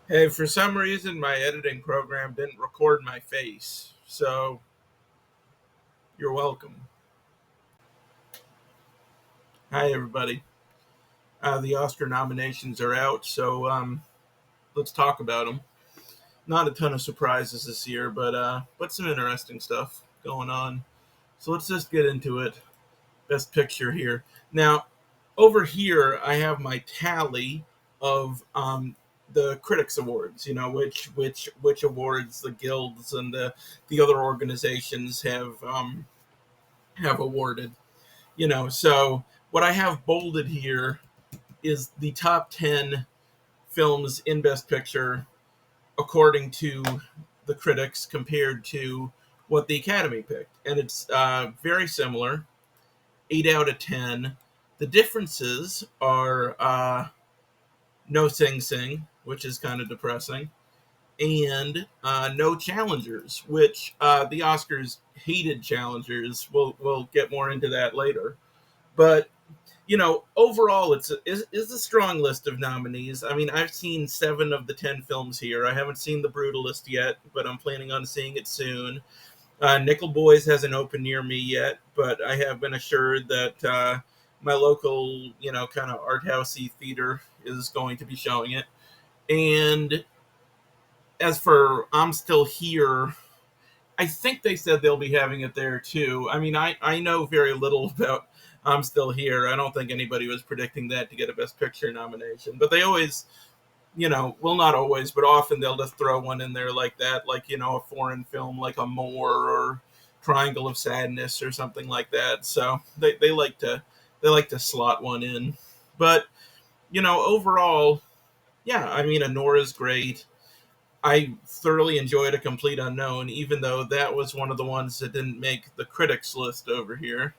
Hey, for some reason, my editing program didn't record my face, so you're welcome. Hi, everybody. The Oscar nominations are out, so let's talk about them. Not a ton of surprises this year, but some interesting stuff going on. So let's just get into it. Best Picture here. Now, over here, I have my tally of the Critics Awards. You know which awards the guilds and the other organizations have awarded. So what I have bolded here is the top 10 films in Best Picture according to the critics compared to what the Academy picked, and it's very similar. 8 out of 10. The differences are no Sing Sing, which is kind of depressing, and no challengers, which the Oscars hated challengers. We'll get more into that later. But overall, it's a strong list of nominees. I mean, I've seen 7 of the 10 films here. I haven't seen The Brutalist yet, but I'm planning on seeing it soon. Nickel Boys hasn't opened near me yet, but I have been assured that my local, kind of art housey theater is going to be showing it. And as for I'm Still Here, I think they said they'll be having it there too. I mean, I know very little about I'm Still Here. I don't think anybody was predicting that to get a Best Picture nomination, but they always, well, not always, but often they'll just throw one in there like that, like, a foreign film like Amor or Triangle of Sadness or something like that. So they like to slot one in. But, overall, yeah, I mean, Anora's great. I thoroughly enjoyed A Complete Unknown, even though that was one of the ones that didn't make the critics list over here.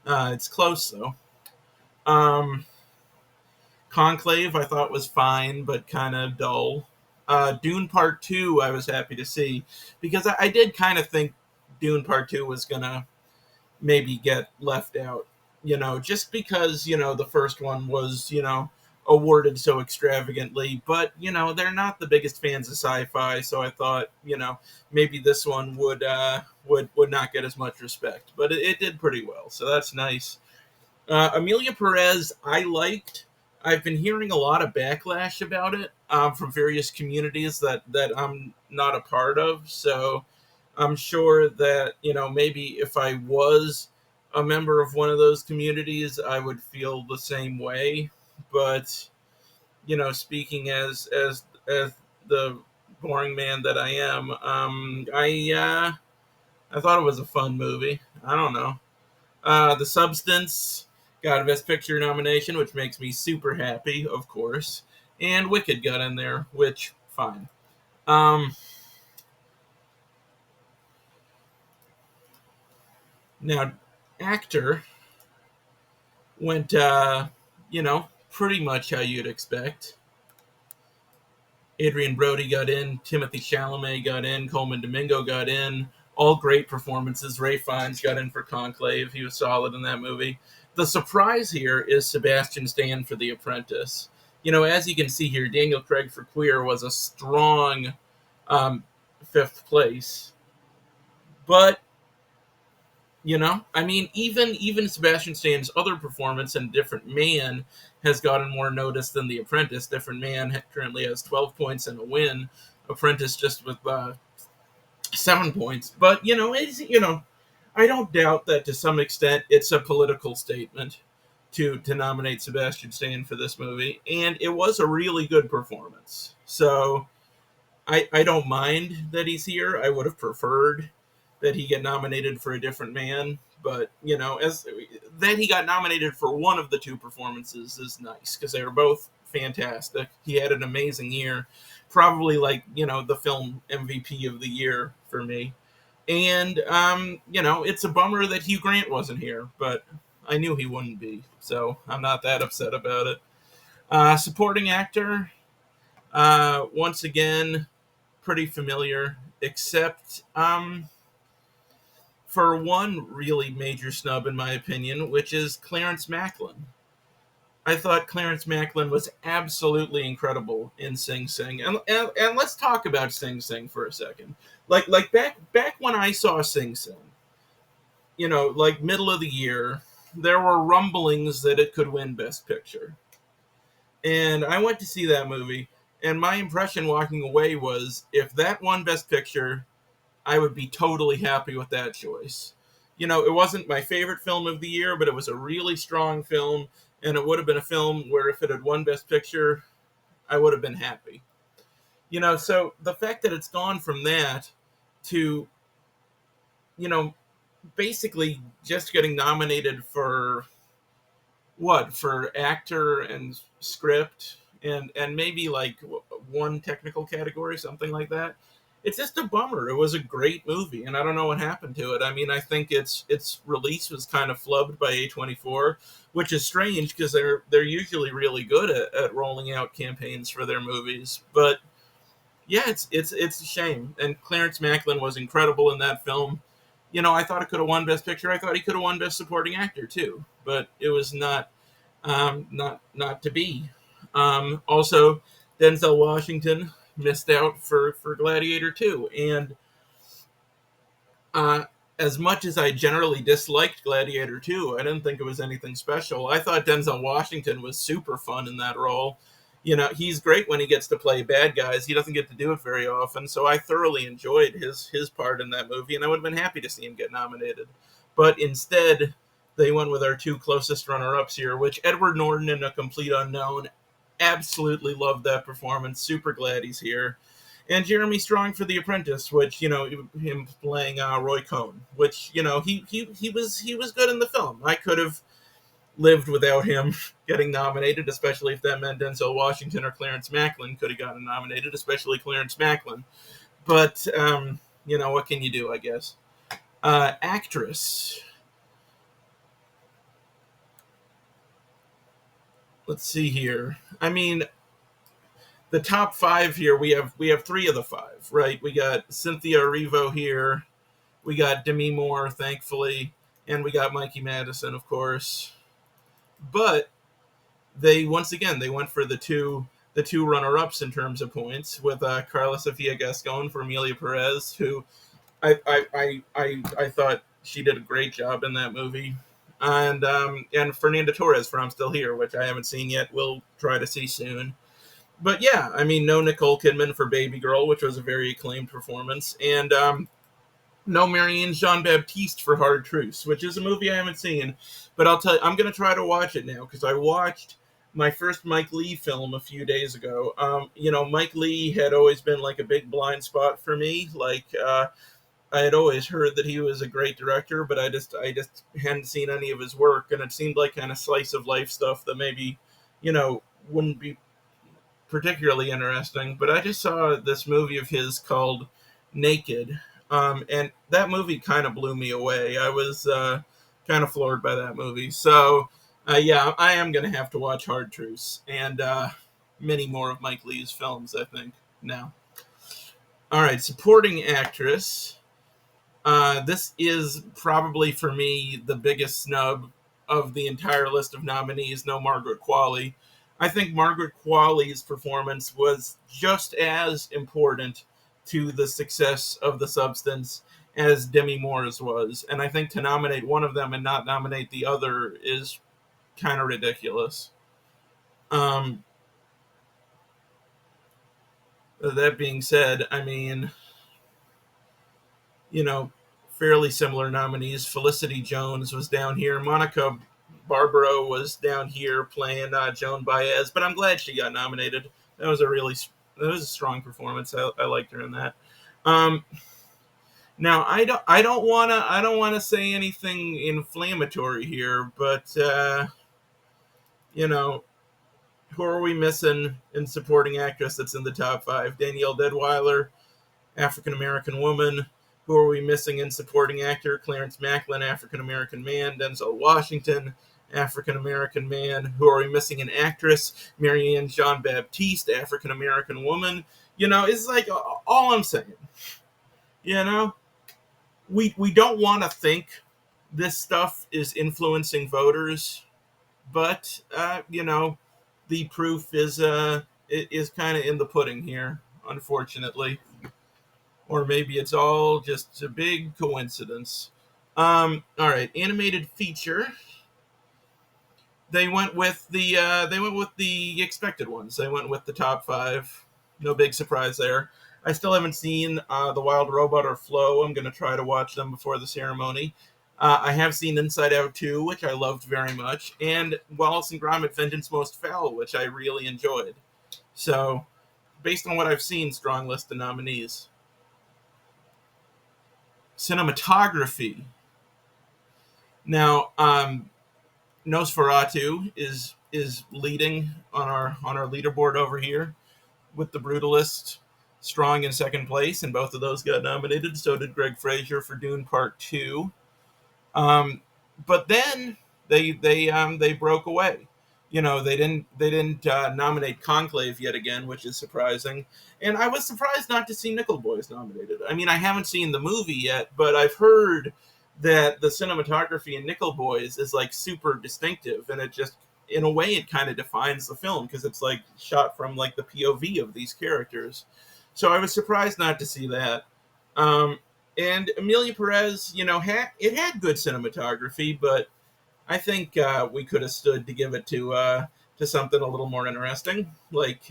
It's close though. Um, Conclave I thought was fine, but kind of dull. Dune Part Two I was happy to see because I did kind of think Dune Part Two was gonna maybe get left out. Just because the first one was awarded so extravagantly, but they're not the biggest fans of sci-fi, so I thought maybe this one would not get as much respect, but it did pretty well, so that's nice. Amelia Perez, I liked. I've been hearing a lot of backlash about it from various communities that I'm not a part of. So I'm sure that maybe if I was a member of one of those communities, I would feel the same way. But speaking as the boring man that I am, I thought it was a fun movie. I don't know. The Substance got a Best Picture nomination, which makes me super happy, of course. And Wicked got in there, which fine. Um, Now, actor went, pretty much how you'd expect. Adrian Brody got in, Timothy Chalamet got in, Coleman Domingo got in. All great performances. Ray Fiennes got in for Conclave. He was solid in that movie. The surprise here is Sebastian Stan for The Apprentice. As you can see here, Daniel Craig for Queer was a strong um, fifth place. But I mean, even Sebastian Stan's other performance in Different Man has gotten more notice than The Apprentice. Different Man currently has 12 points and a win. Apprentice just with 7 points. But I don't doubt that to some extent it's a political statement to nominate Sebastian Stan for this movie, and it was a really good performance. So I don't mind that he's here. I would have preferred that he get nominated for A Different Man, but as that he got nominated for one of the two performances is nice because they were both fantastic. He had an amazing year, probably like the film MVP of the year for me. And it's a bummer that Hugh Grant wasn't here, but I knew he wouldn't be, so I'm not that upset about it. Supporting actor, once again, pretty familiar, except for one really major snub, in my opinion, which is Clarence Macklin. I thought Clarence Macklin was absolutely incredible in Sing Sing, and let's talk about Sing Sing for a second. Like back when I saw Sing Sing, like middle of the year, there were rumblings that it could win Best Picture, and I went to see that movie, and my impression walking away was if that won Best Picture, I would be totally happy with that choice. It wasn't my favorite film of the year, but it was a really strong film, and it would have been a film where if it had won Best Picture, I would have been happy. So the fact that it's gone from that to, you know, basically just getting nominated for what? For actor and script and maybe like one technical category, something like that. It's just a bummer. It was a great movie, and I don't know what happened to it. I mean, I think its release was kind of flubbed by A24, which is strange because they're usually really good at rolling out campaigns for their movies. But yeah, it's a shame. And Clarence Macklin was incredible in that film. I thought it could have won Best Picture. I thought he could have won Best Supporting Actor too, but it was not to be. Also, Denzel Washington missed out for Gladiator 2, and uh, as much as I generally disliked Gladiator 2, I didn't think it was anything special. I thought Denzel Washington was super fun in that role. He's great when he gets to play bad guys. He doesn't get to do it very often, so I thoroughly enjoyed his part in that movie, and I would have been happy to see him get nominated. But instead, they went with our two closest runner-ups here, which Edward Norton in A Complete Unknown. Absolutely loved that performance. Super glad he's here. And Jeremy Strong for The Apprentice, which him playing Roy Cohn, which he was good in the film. I could have lived without him getting nominated, especially if that meant Denzel Washington or Clarence Macklin could have gotten nominated, especially Clarence Macklin. But what can you do? I guess. Actress. Let's see here. I mean, the top five here. We have three of the five, right? We got Cynthia Erivo here. We got Demi Moore, thankfully, and we got Mikey Madison, of course. But they once again they went for the two runner-ups in terms of points with Carla Sofia Gascon for Amelia Perez, who I thought she did a great job in that movie, and Fernanda Torres for I'm Still Here, which I haven't seen yet. We'll try to see soon. But yeah, I mean, no Nicole Kidman for Baby Girl, which was a very acclaimed performance, and no Marianne Jean Baptiste for Hard Truths, which is a movie I haven't seen, but I'll tell you, I'm going to try to watch it now because I watched my first Mike Leigh film a few days ago. Mike Leigh had always been like a big blind spot for me. Like, I had always heard that he was a great director, but I just hadn't seen any of his work, and it seemed like kind of slice of life stuff that maybe, wouldn't be particularly interesting. But I just saw this movie of his called Naked, and that movie kind of blew me away. I was kind of floored by that movie. So, yeah, I am going to have to watch Hard Truths and many more of Mike Leigh's films, I think, now. All right, supporting actress. This is probably for me the biggest snub of the entire list of nominees. No Margaret Qualley. I think Margaret Qualley's performance was just as important to the success of The Substance as Demi Moore's was, and I think to nominate one of them and not nominate the other is kind of ridiculous. Um, that being said, I mean, you know, fairly similar nominees. Felicity Jones was down here. Monica Barbaro was down here playing Joan Baez, but I'm glad she got nominated. That was a strong performance. I liked her in that. Um, Now I don't wanna say anything inflammatory here, but you know who are we missing in supporting actress that's in the top five? Danielle Deadwyler, African American woman. Who are we missing in supporting actor? Clarence Macklin, African American man. Denzel Washington, African American man. Who are we missing in actress? Marianne Jean Baptiste, African American woman. It's like all I'm saying. You know, we don't want to think this stuff is influencing voters, but the proof is kind of in the pudding here, unfortunately, or maybe it's all just a big coincidence. All right, animated feature. They went with the expected ones. They went with the top five. No big surprise there. I still haven't seen The Wild Robot or Flow. I'm going to try to watch them before the ceremony. I have seen Inside Out 2, which I loved very much, and Wallace and Gromit: Vengeance Most Foul, which I really enjoyed. So, based on what I've seen, strong list of nominees. Cinematography. Now, Nosferatu is leading on our leaderboard over here, with The Brutalist strong in second place, and both of those got nominated. So did Greg Fraser for Dune Part Two. Um, but then they broke away. They didn't nominate Conclave yet again, which is surprising. And I was surprised not to see Nickel Boys nominated. I mean, I haven't seen the movie yet, but I've heard that the cinematography in Nickel Boys is like super distinctive, and it just, in a way, it kind of defines the film because it's like shot from like the POV of these characters. So I was surprised not to see that. Um, and Amelia Perez, it had good cinematography, but I think we could have stood to give it to something a little more interesting, like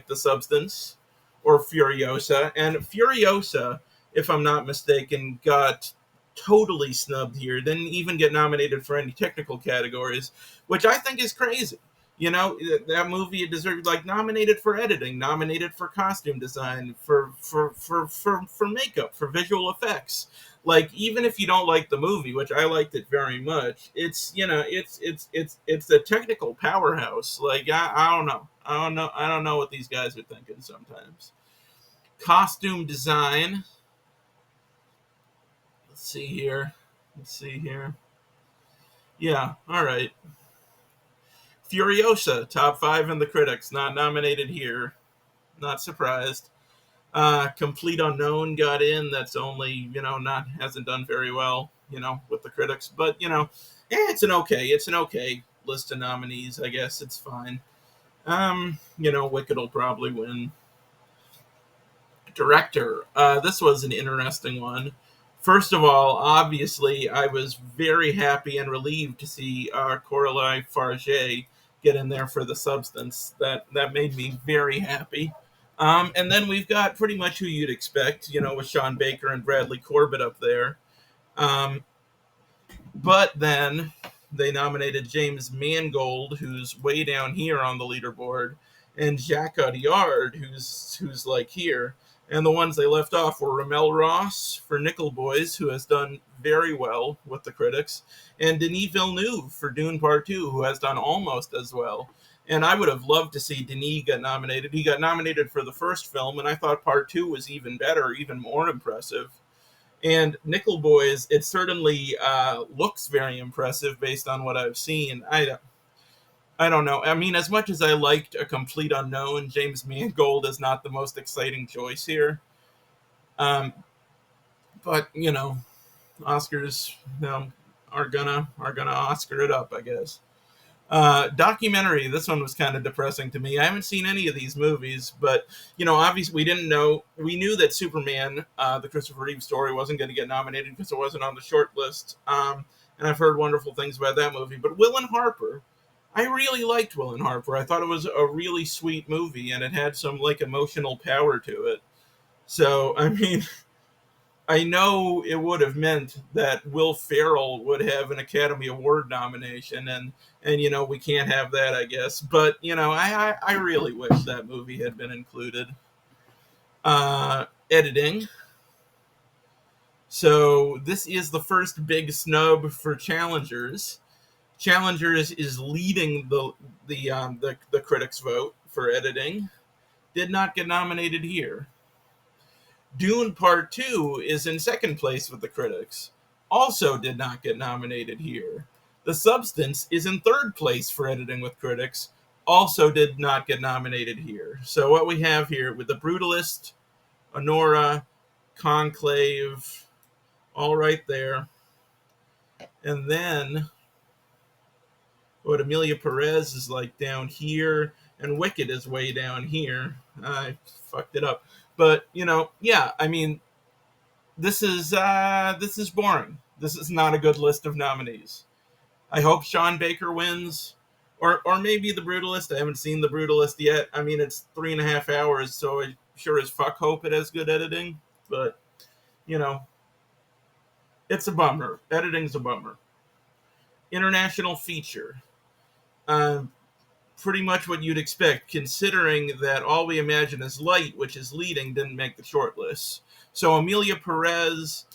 The Substance or Furiosa. And Furiosa, if I'm not mistaken, got totally snubbed here. Didn't even get nominated for any technical categories, which I think is crazy. That movie deserved, like, nominated for editing, nominated for costume design, for makeup, for visual effects. Like, even if you don't like the movie, which I liked it very much, it's a technical powerhouse. Like, I don't know what these guys are thinking sometimes. Costume design. Let's see here. Let's see here. Yeah, all right. Furiosa, top five in the critics, not nominated here. Not surprised. Complete Unknown got in. That's only, not hasn't done very well, with the critics. But it's an okay list of nominees. I guess it's fine. Wicked will probably win. Director. This was an interesting one. First of all, obviously, I was very happy and relieved to see Coralie Farge get in there for The Substance. That made me very happy. And then we've got pretty much who you'd expect, with Sean Baker and Bradley Corbett up there. Um, but then they nominated James Mangold, who's way down here on the leaderboard, and Jacques Audiard, who's like here. And the ones they left off were Ramel Ross for Nickel Boys, who has done very well with the critics, and Denis Villeneuve for Dune Part 2, who has done almost as well. And I would have loved to see Denis get nominated. He got nominated for the first film, and I thought Part 2 was even better, even more impressive. And Nickel Boys, it certainly looks very impressive based on what I've seen. I don't know. I mean, as much as I liked A Complete Unknown, James Mangold is not the most exciting choice here. Um, but Oscars, are gonna Oscar it up, I guess. Documentary. This one was kind of depressing to me. I haven't seen any of these movies, but obviously we didn't know. We knew that Superman, the Christopher Reeve story, wasn't going to get nominated because it wasn't on the short list. And I've heard wonderful things about that movie. But Will and Harper, I really liked Will and Harper. I thought it was a really sweet movie, and it had some like emotional power to it. So I mean, I know it would have meant that Will Ferrell would have an Academy Award nomination, and we can't have that, I guess. But I really wish that movie had been included. Editing. So this is the first big snub for Challengers. Challengers is leading the critics' vote for editing. Did not get nominated here. Dune Part 2 is in second place with the critics. Also did not get nominated here. The Substance is in third place for editing with critics. Also did not get nominated here. So what we have here with The Brutalist, Honora, Conclave, all right there. And then But Amelia Perez is like down here, and Wicked is way down here. I fucked it up, but yeah. I mean, this is boring. This is not a good list of nominees. I hope Sean Baker wins, or maybe The Brutalist. I haven't seen The Brutalist yet. I mean, it's 3.5 hours, so I sure as fuck hope it has good editing. But you know, it's a bummer. Editing's a bummer. International feature. Um, Pretty much what you'd expect, considering that All We Imagine Is Light, which is leading, didn't make the short list. So Amelia Perez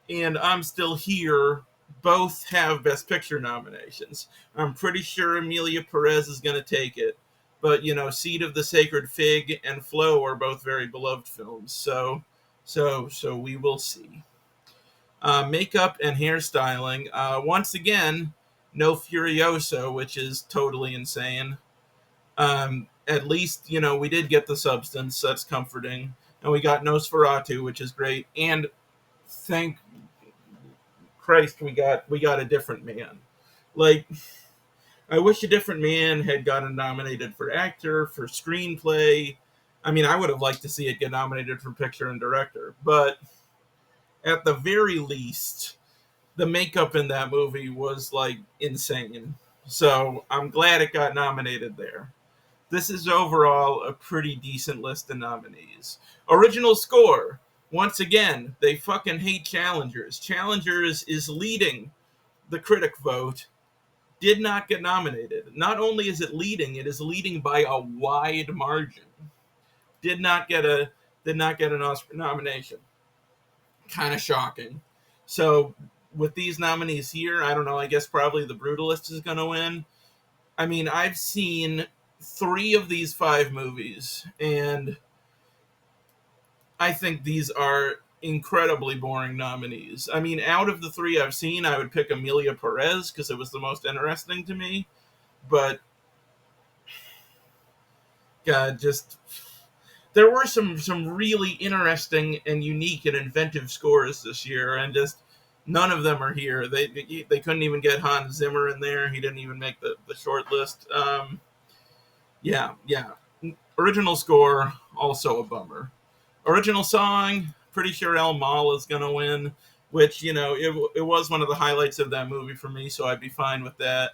and I'm Still Here both have Best Picture nominations. I'm pretty sure Amelia Perez is going to take it. But, Seed of the Sacred Fig and Flow are both very beloved films. So we will see. Makeup and hairstyling. Once again, no Furiosa, which is totally insane. At least, we did get The Substance. That's comforting. And we got Nosferatu, which is great. And thank Christ we got A Different Man. Like, I wish A Different Man had gotten nominated for actor, for screenplay. I mean, I would have liked to see it get nominated for picture and director. But at the very least, the makeup in that movie was like insane. So I'm glad it got nominated there. This is overall a pretty decent list of nominees. Original score. Once again, they fucking hate Challengers. Challengers is leading the critic vote. Did not get nominated. Not only is it is leading by a wide margin. Did not get an Oscar nomination. Kind of shocking. So with these nominees here, I don't know. I guess probably The Brutalist is going to win. I mean, I've seen 3 of these 5 movies, and I think these are incredibly boring nominees. I mean, out of the 3 I've seen, I would pick Amelia Perez because it was the most interesting to me. But God, just there were some really interesting and unique and inventive scores this year, and just none of them are here. They couldn't even get Hans Zimmer in there. He didn't even make the short list. Yeah. Original score, also a bummer. Original song, pretty sure El Mal is going to win, which, it was one of the highlights of that movie for me, so I'd be fine with that.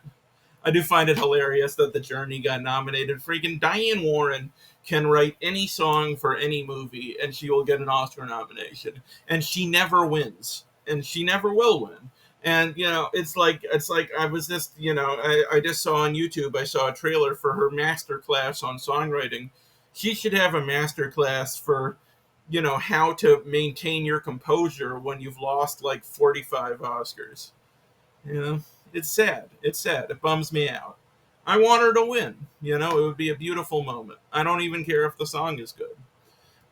I do find it hilarious that The Journey got nominated. Freaking Diane Warren can write any song for any movie, and she will get an Oscar nomination. And she never wins. And she never will win. And it's like I was just I just saw on YouTube, I saw a trailer for her master class on songwriting. She should have a master class for how to maintain your composure when you've lost like 45 Oscars. You know, it's sad. It's sad. It bums me out. I want her to win. It would be a beautiful moment. I don't even care if the song is good.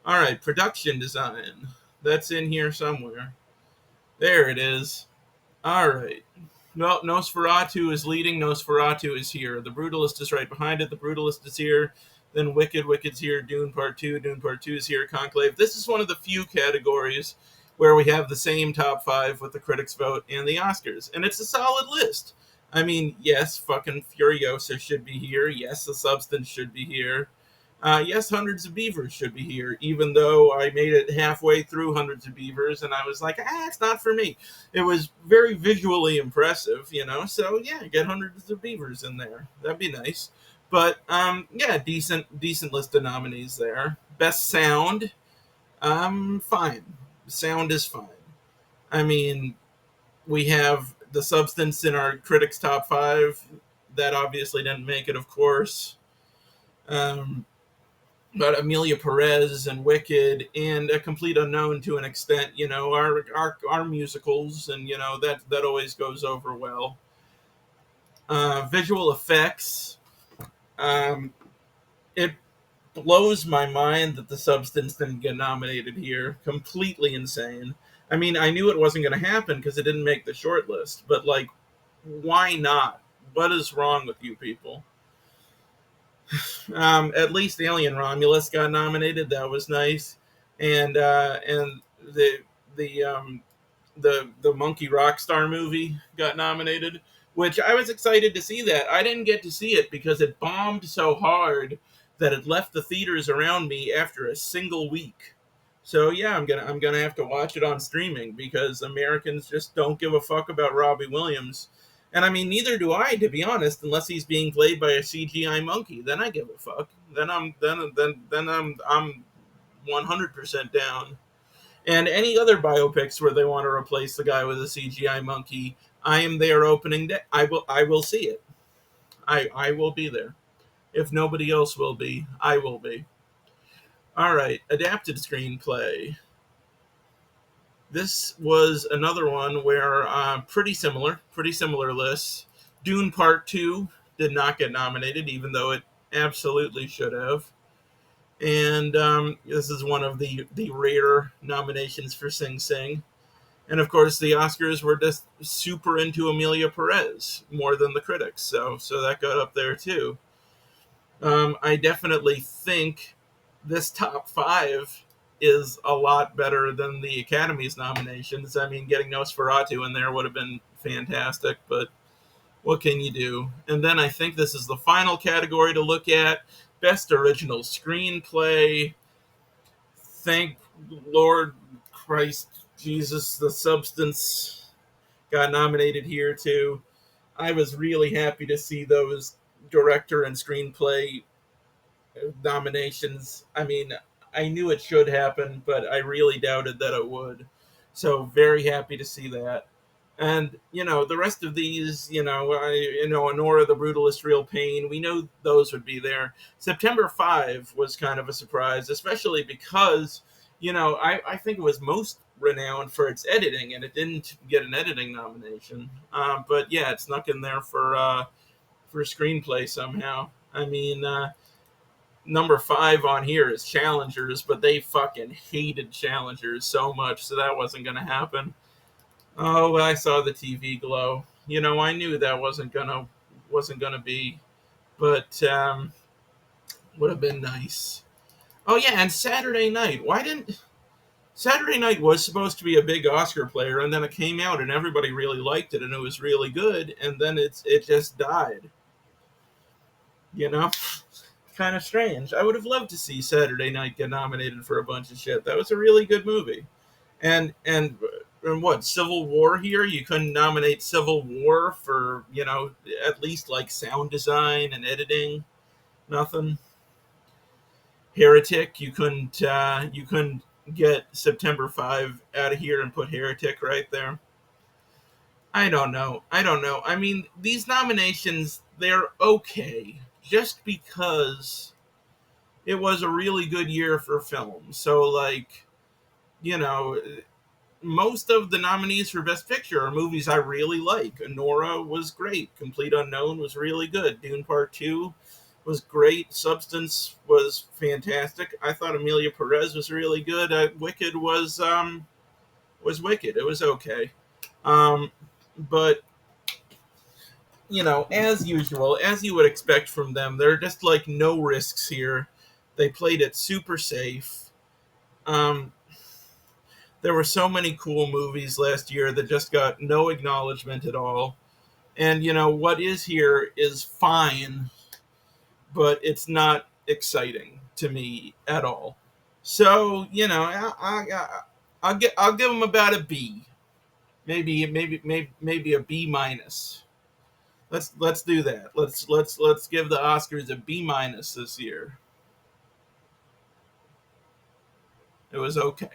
All right, production design. That's in here somewhere. There it is. All right. Well, Nosferatu is leading. Nosferatu is here. The Brutalist is right behind it. The Brutalist is here. Then Wicked's here. Dune Part 2. Dune Part 2 is here. Conclave. This is one of the few categories where we have the same top 5 with the critics' vote and the Oscars. And it's a solid list. I mean, yes, fucking Furiosa should be here. Yes, The Substance should be here. Yes, Hundreds of Beavers should be here, even though I made it halfway through Hundreds of Beavers and I was like, it's not for me. It was very visually impressive, so yeah, get Hundreds of Beavers in there. That'd be nice. But, yeah, decent list of nominees there. Best Sound, fine. Sound is fine. I mean, we have The Substance in our critics' top 5. That obviously didn't make it, of course. But Amelia Perez and Wicked and A Complete Unknown to an extent, our musicals, and that always goes over well. Visual effects, it blows my mind that The Substance didn't get nominated here. Completely insane. I mean, I knew it wasn't going to happen because it didn't make the short list, but like, why not? What is wrong with you people? At least Alien Romulus got nominated. That was nice, and the the Monkey Rockstar movie got nominated. which I was excited to see that. I didn't get to see it because it bombed so hard that it left the theaters around me after a single week. So yeah, I'm gonna have to watch it on streaming because Americans just don't give a fuck about Robbie Williams. And I mean, neither do I, to be honest, unless he's being played by a CGI monkey. Then I give a fuck. Then I'm 100% down. And any other biopics where they want to replace the guy with a CGI monkey, I am there opening day. I will see it. I will be there. If nobody else will be, I will be. All right, adapted screenplay. This was another one where pretty similar lists. Dune Part Two did not get nominated, even though it absolutely should have. And this is one of the rare nominations for Sing Sing. And of course, the Oscars were just super into Emilia Perez more than the critics, so that got up there too. I definitely think this top five is a lot better than the Academy's nominations. I mean, getting Nosferatu in there would have been fantastic, but what can you do? And then I think this is the final category to look at: Best Original Screenplay. Thank Lord Christ Jesus, The Substance got nominated here too. I was really happy to see those director and screenplay nominations. I mean, I knew it should happen, but I really doubted that it would. So very happy to see that. And the rest of these, Honora the Brutalist, Real Pain, we know those would be there. September 5 was kind of a surprise, especially because I think it was most renowned for its editing, and it didn't get an editing nomination. But yeah, it snuck in there for screenplay somehow. I mean, number 5 on here is Challengers, but they fucking hated Challengers so much, so that wasn't going to happen. Oh, I saw the TV glow. I knew that wasn't gonna be, but would have been nice. Oh yeah, and Saturday Night. Why didn't Saturday Night was supposed to be a big Oscar player, and then it came out and everybody really liked it and it was really good, and then it just died. You know, kind of strange. I would have loved to see Saturday Night get nominated for a bunch of shit. That was a really good movie. And what, Civil War here? You couldn't nominate Civil War for at least like sound design and editing. Nothing. Heretic. You couldn't get September 5 out of here and put Heretic right there. I don't know. I mean, these nominations, they're okay just because it was a really good year for film. So like, you know, most of the nominees for Best Picture are movies I really like. Nora was great. Complete Unknown was really good. Dune Part 2 was great. Substance was fantastic. I thought Emilia Perez was really good. Wicked was Wicked. It was okay. Um, but as usual, as you would expect from them, there are just like no risks here. They played it super safe. Um, there were so many cool movies last year that just got no acknowledgement at all. And what is here is fine, but it's not exciting to me at all. So I'll give them about a B, maybe a B minus. Let's do that. Let's give the Oscars a B minus this year. It was okay.